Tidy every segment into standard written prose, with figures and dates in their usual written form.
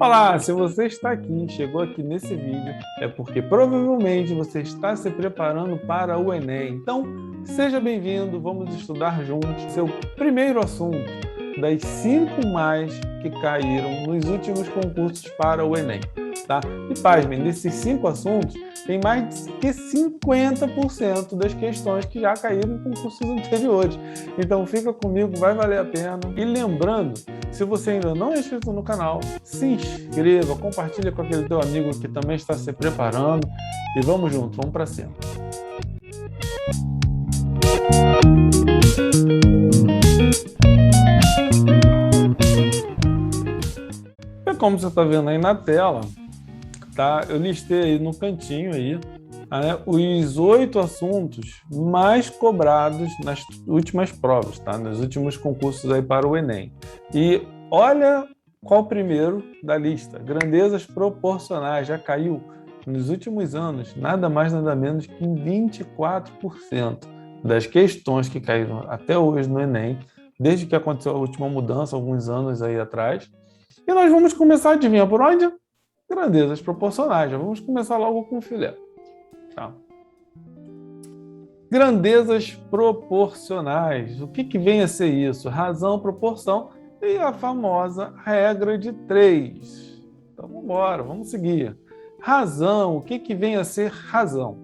Olá, se você está aqui, chegou aqui nesse vídeo, é porque provavelmente você está se preparando para o Enem. Então, seja bem-vindo, vamos estudar juntos seu primeiro assunto das 5 mais que caíram nos últimos concursos para o Enem, tá? E pasmem, desses 5 assuntos, tem mais que 50% das questões que já caíram em concursos anteriores. Então, fica comigo, vai valer a pena. E lembrando, se você ainda não é inscrito no canal, se inscreva, compartilha com aquele teu amigo que também está se preparando e vamos junto, vamos para cima. E como você está vendo aí na tela, tá? Eu listei aí no cantinho aí, né, os 8 assuntos mais cobrados nas últimas provas, tá? Nos últimos concursos aí para o Enem. E olha qual o primeiro da lista. Grandezas proporcionais, já caiu nos últimos anos, nada mais nada menos que em 24% das questões que caíram até hoje no Enem, desde que aconteceu a última mudança, alguns anos aí atrás. E nós vamos começar, adivinha por onde? Grandezas proporcionais. Já vamos começar logo com o filé. Tá. Grandezas proporcionais. O que vem a ser isso? Razão, proporção e a famosa regra de 3. Então vamos embora, vamos seguir. Razão. O que vem a ser razão?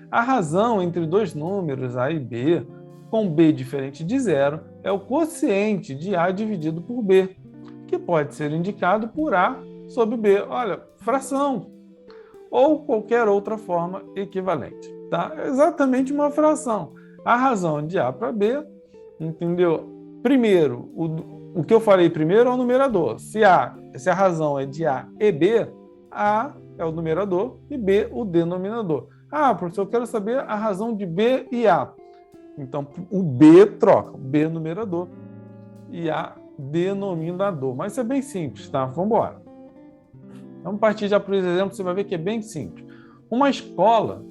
A razão entre dois números A e B, com B diferente de zero, é o quociente de A dividido por B, que pode ser indicado por A sobre B. Olha, fração ou qualquer outra forma equivalente. Tá? É exatamente uma fração. A razão de A para B, entendeu? Primeiro, o que eu falei primeiro é o numerador. Se a razão é de A e B, A é o numerador e B o denominador. Ah, professor, eu quero saber a razão de B e A. Então, o B troca, o B é numerador e A denominador. Mas isso é bem simples, tá? Vamos embora. Vamos partir já para os exemplos, você vai ver que é bem simples. Uma escola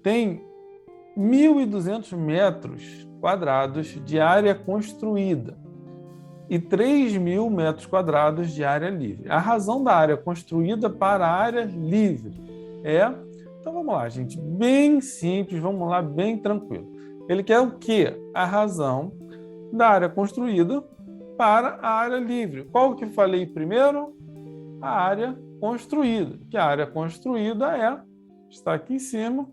tem 1.200 metros quadrados de área construída e 3.000 metros quadrados de área livre. A razão da área construída para a área livre é... Então vamos lá, gente, bem simples, vamos lá, bem tranquilo. Ele quer o quê? A razão da área construída para a área livre. Qual que eu falei primeiro? A área construída, que a área construída está aqui em cima,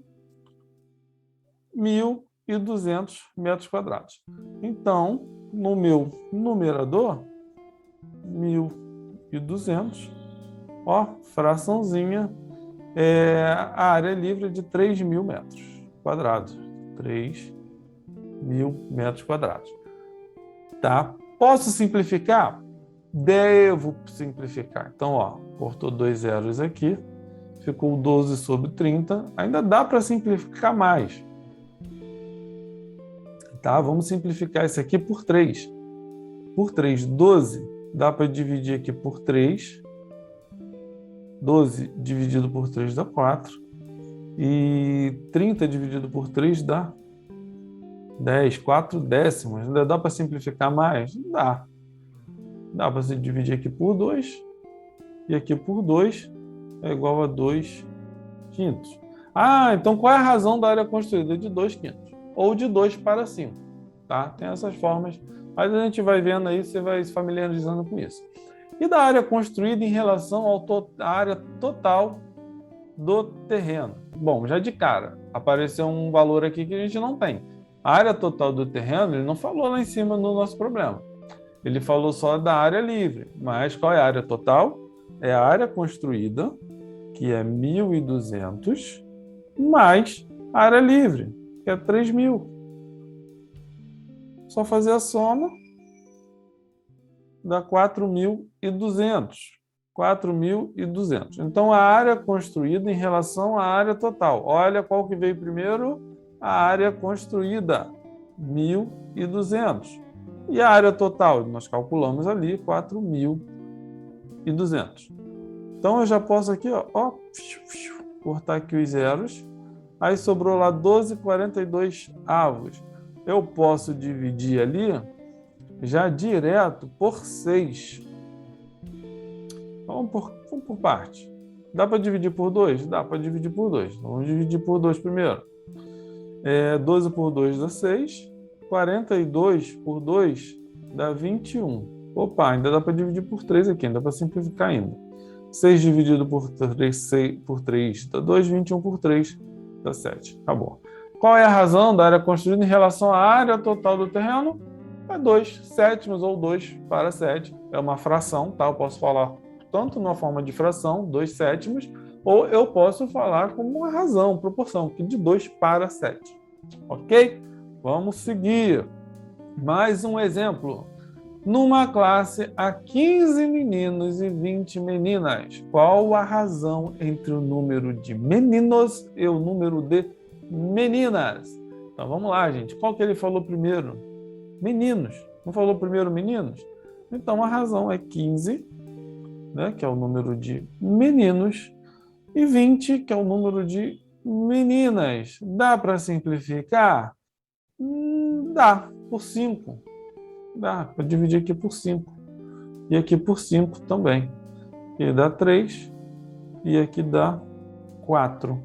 1.200 metros quadrados. Então, no meu numerador, 1.200, ó, fraçãozinha, a área livre de 3.000 metros quadrados. 3.000 metros quadrados. Tá? Posso simplificar? Devo simplificar. Então, ó, cortou 2 zeros aqui, ficou 12 sobre 30. Ainda dá para simplificar mais. Tá? Vamos simplificar isso aqui por 3. Por 3, 12. Dá para dividir aqui por 3. 12 dividido por 3 dá 4. E 30 dividido por 3 dá 10, 4 décimos. Ainda dá para simplificar mais? Dá. Dá para se dividir aqui por 2 e aqui por 2 é igual a 2 quintos. Ah, então qual é a razão da área construída? De 2 quintos. Ou de 2 para 5. Tá? Tem essas formas, mas a gente vai vendo aí, você vai se familiarizando com isso. E da área construída em relação à área total do terreno? Bom, já de cara, apareceu um valor aqui que a gente não tem. A área total do terreno, ele não falou lá em cima no nosso problema. Ele falou só da área livre, mas qual é a área total? É a área construída, que é 1.200, mais a área livre, que é 3.000. Só fazer a soma, dá 4.200. 4.200. Então, a área construída em relação à área total. Olha qual que veio primeiro? A área construída, 1.200. E a área total, nós calculamos ali, 4.200. Então, eu já posso aqui, ó, cortar aqui os zeros. Aí sobrou lá 12,42 avos. Eu posso dividir ali já direto por 6. Vamos por parte. Dá para dividir por 2? Dá para dividir por 2. Vamos dividir por 2 primeiro. 12 por 2 dá 6. 42 por 2 dá 21. Opa, ainda dá para dividir por 3 aqui, ainda dá para simplificar ainda. 6 dividido por 3, 6 por 3 dá 2, 21 por 3 dá 7. Acabou. Qual é a razão da área construída em relação à área total do terreno? É 2 sétimos ou 2 para 7. É uma fração, tá? Eu posso falar tanto na forma de fração, 2 sétimos, ou eu posso falar como uma razão, proporção, que de 2 para 7. Ok? Vamos seguir. Mais um exemplo. Numa classe há 15 meninos e 20 meninas, qual a razão entre o número de meninos e o número de meninas? Então vamos lá, gente. Qual que ele falou primeiro? Meninos. Não falou primeiro meninos? Então a razão é 15, né, que é o número de meninos, e 20, que é o número de meninas. Dá para simplificar? Dá, por 5. Dá para dividir aqui por 5. E aqui por 5 também. Aqui dá 3 e aqui dá 4.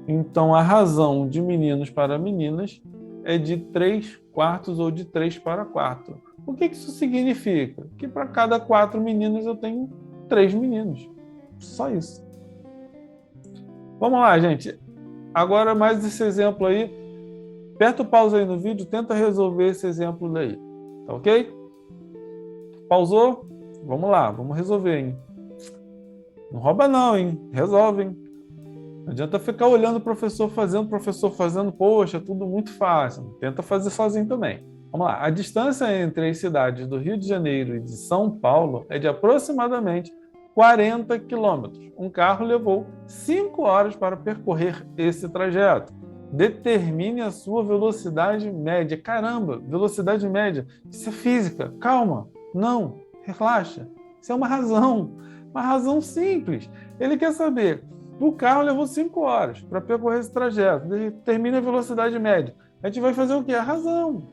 Então a razão de meninos para meninas é de 3 quartos ou de 3 para 4. O que isso significa? Que para cada 4 meninos eu tenho 3 meninos. Só isso. Vamos lá, gente. Agora mais esse exemplo aí. Aperta o pause aí no vídeo, tenta resolver esse exemplo daí. Tá ok? Pausou? Vamos lá, vamos resolver, hein? Não rouba não, hein? Resolve, hein? Não adianta ficar olhando o professor fazendo, poxa, tudo muito fácil. Tenta fazer sozinho também. Vamos lá. A distância entre as cidades do Rio de Janeiro e de São Paulo é de aproximadamente 40 quilômetros. Um carro levou 5 horas para percorrer esse trajeto. Determine a sua velocidade média. Caramba, velocidade média. Isso é física. Calma. Não. Relaxa. Isso é uma razão simples. Ele quer saber, o carro levou 5 horas para percorrer esse trajeto. Determine a velocidade média. A gente vai fazer o quê? A razão.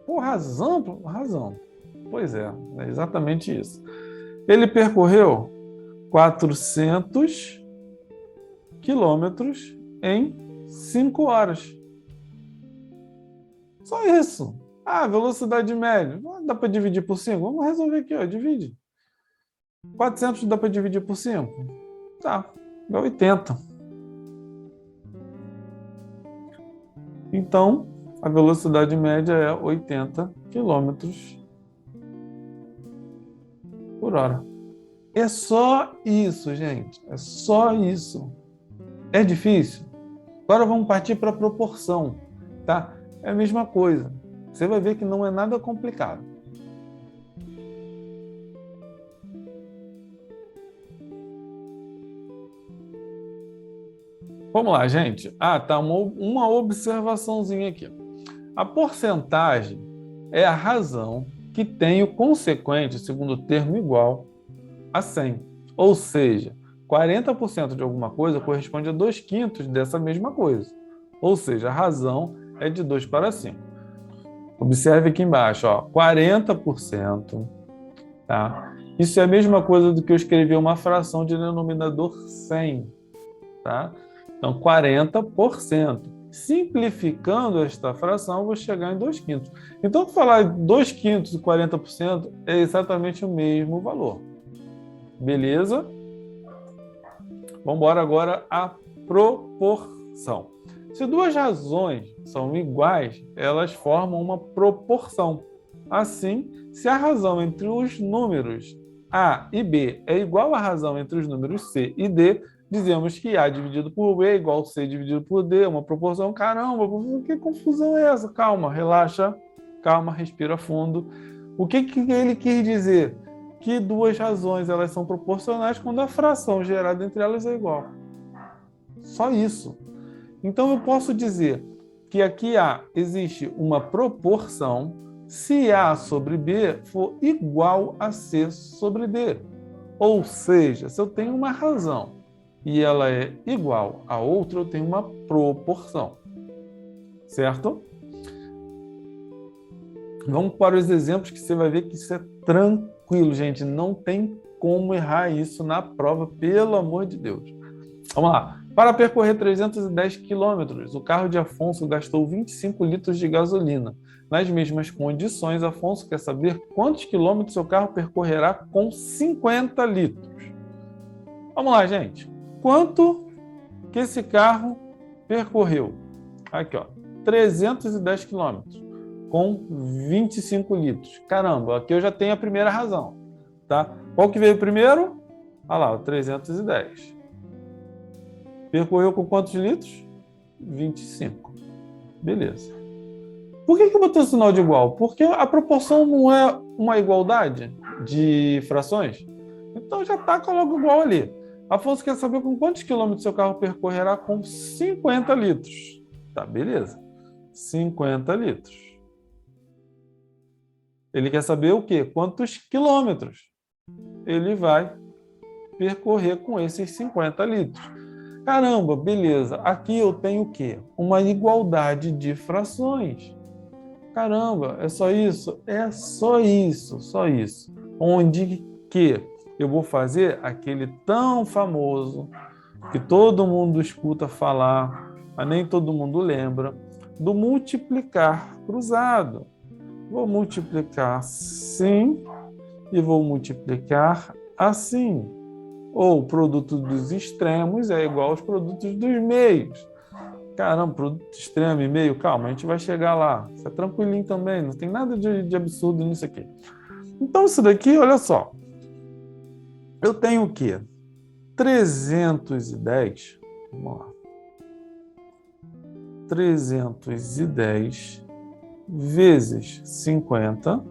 Pô, razão? Razão. Pois é exatamente isso. Ele percorreu 400 quilômetros em 5 horas. Só isso. Velocidade média. Dá para dividir por 5? Vamos resolver aqui, ó. Divide. 400 dá para dividir por 5? Tá, dá 80. Então, a velocidade média é 80 quilômetros por hora. É só isso, gente. É só isso. É difícil? Agora vamos partir para a proporção, tá? É a mesma coisa. Você vai ver que não é nada complicado. Vamos lá, gente. Tá uma observaçãozinha aqui. A porcentagem é a razão que tem o consequente segundo termo igual a 100. Ou seja, 40% de alguma coisa corresponde a 2/5 dessa mesma coisa. Ou seja, a razão é de 2 para 5. Observe aqui embaixo, ó, 40%. Tá? Isso é a mesma coisa do que eu escrever uma fração de denominador 100. Tá? Então, 40%. Simplificando esta fração, eu vou chegar em 2/5. Então, falar 2/5 e 40% é exatamente o mesmo valor. Beleza? Vamos embora agora à proporção. Se duas razões são iguais, elas formam uma proporção. Assim, se a razão entre os números A e B é igual à razão entre os números C e D, dizemos que A dividido por B é igual a C dividido por D, uma proporção. Caramba, que confusão é essa? Calma, relaxa, calma, respira fundo. O que ele quis dizer? Que duas razões elas são proporcionais quando a fração gerada entre elas é igual. Só isso. Então eu posso dizer que aqui existe uma proporção se A sobre B for igual a C sobre D. Ou seja, se eu tenho uma razão e ela é igual a outra, eu tenho uma proporção. Certo? Vamos para os exemplos que você vai ver que isso é tranquilo. tranquilo, gente. Não tem como errar isso na prova, pelo amor de Deus. Vamos lá. Para percorrer 310 quilômetros, o carro de Afonso gastou 25 litros de gasolina. Nas mesmas condições, Afonso quer saber quantos quilômetros seu carro percorrerá com 50 litros. Vamos lá, gente. Quanto que esse carro percorreu? Aqui, ó. 310 quilômetros com 25 litros. Caramba, aqui eu já tenho a primeira razão, tá? Qual que veio primeiro? Olha lá, o 310. Percorreu com quantos litros? 25. Beleza. Por que eu botei o sinal de igual? Porque a proporção não é uma igualdade de frações. Então já taca logo igual ali. Afonso quer saber com quantos quilômetros seu carro percorrerá com 50 litros. Tá, beleza. 50 litros. Ele quer saber o quê? Quantos quilômetros ele vai percorrer com esses 50 litros. Caramba, beleza. Aqui eu tenho o quê? Uma igualdade de frações. Caramba, é só isso? É só isso, só isso. Onde que eu vou fazer aquele tão famoso que todo mundo escuta falar, mas nem todo mundo lembra, do multiplicar cruzado. Vou multiplicar assim e vou multiplicar assim. Ou o produto dos extremos é igual aos produtos dos meios. Caramba, produto extremo e meio, calma, a gente vai chegar lá. Isso é tranquilinho também, não tem nada de absurdo nisso aqui. Então, isso daqui, olha só. Eu tenho o quê? 310. Vamos lá. 310 vezes 50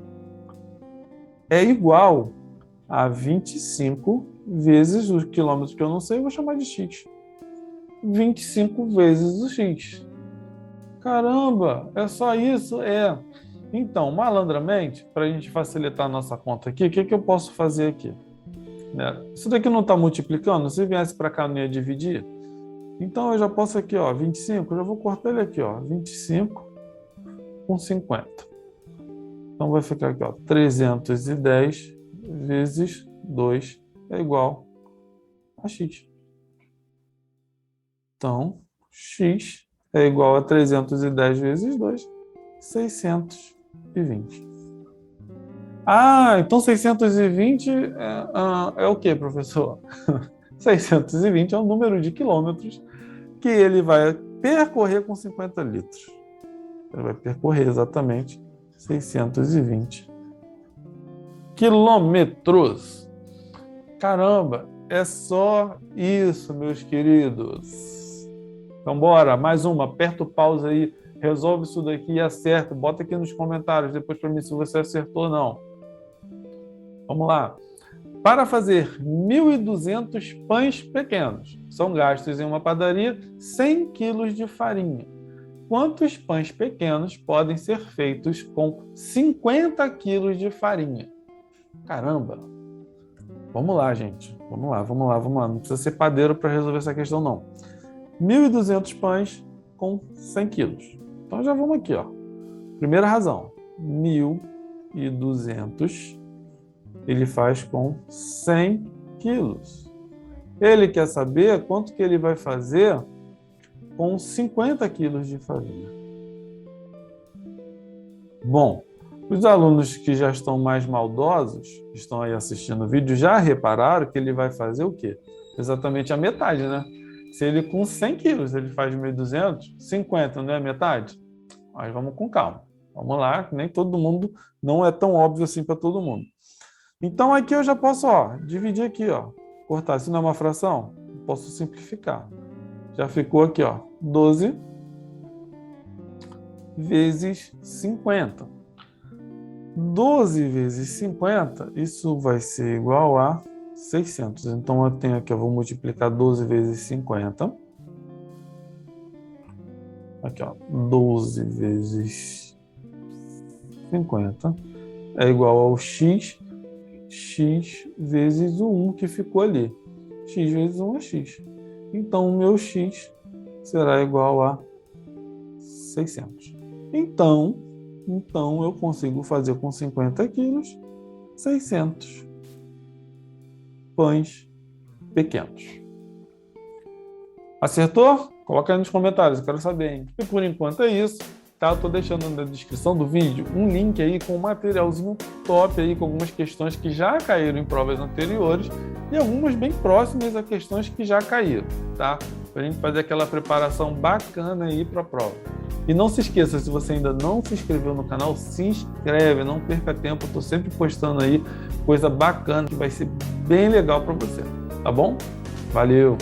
é igual a 25 vezes os quilômetros que eu não sei, eu vou chamar de x. 25 vezes o x. Caramba, é só isso? É. Então, malandramente, para a gente facilitar a nossa conta aqui, o que eu posso fazer aqui? Isso daqui não está multiplicando? Se viesse para cá, não ia dividir? Então, eu já posso aqui, ó, 25, eu já vou cortar ele aqui, ó, 25 com 50. Então, vai ficar aqui, ó, 310 vezes 2 é igual a x. Então, x é igual a 310 vezes 2, 620. Ah, então 620 é o quê, professor? 620 é o número de quilômetros que ele vai percorrer com 50 litros. Ele vai percorrer exatamente 620 quilômetros. Caramba, é só isso, meus queridos. Então, bora, mais uma. Aperta o pause aí, resolve isso daqui e acerta. Bota aqui nos comentários depois para mim se você acertou ou não. Vamos lá. Para fazer 1.200 pães pequenos, são gastos em uma padaria 100 quilos de farinha. Quantos pães pequenos podem ser feitos com 50 quilos de farinha? Caramba! Vamos lá, gente. Vamos lá. Não precisa ser padeiro para resolver essa questão, não. 1.200 pães com 100 quilos. Então já vamos aqui, ó. Primeira razão. 1.200 ele faz com 100 quilos. Ele quer saber quanto que ele vai fazer com 50 quilos de farinha. Bom, os alunos que já estão mais maldosos, que estão aí assistindo o vídeo, já repararam que ele vai fazer o quê? Exatamente a metade, né? Se ele com 100 quilos ele faz 1.200, 50 não é a metade? Mas vamos com calma. Vamos lá, nem todo mundo, não é tão óbvio assim para todo mundo. Então aqui eu já posso, ó, dividir aqui, ó, cortar. Se não é uma fração, posso simplificar. Já ficou aqui, ó, 12 vezes 50. 12 vezes 50, isso vai ser igual a 600. Então eu tenho aqui, eu vou multiplicar 12 vezes 50. Aqui, ó, 12 vezes 50 é igual ao x vezes o 1 que ficou ali. X vezes 1 é x. Então, o meu x será igual a 600. Então eu consigo fazer com 50 quilos 600 pães pequenos. Acertou? Coloca aí nos comentários, eu quero saber, hein? E por enquanto é isso, tá? Eu tô deixando na descrição do vídeo um link aí com um materialzinho top aí, com algumas questões que já caíram em provas anteriores e algumas bem próximas a questões que já caíram, tá? Pra gente fazer aquela preparação bacana aí para a prova. E não se esqueça, se você ainda não se inscreveu no canal, se inscreve, não perca tempo, eu tô sempre postando aí coisa bacana que vai ser bem legal para você, tá bom? Valeu!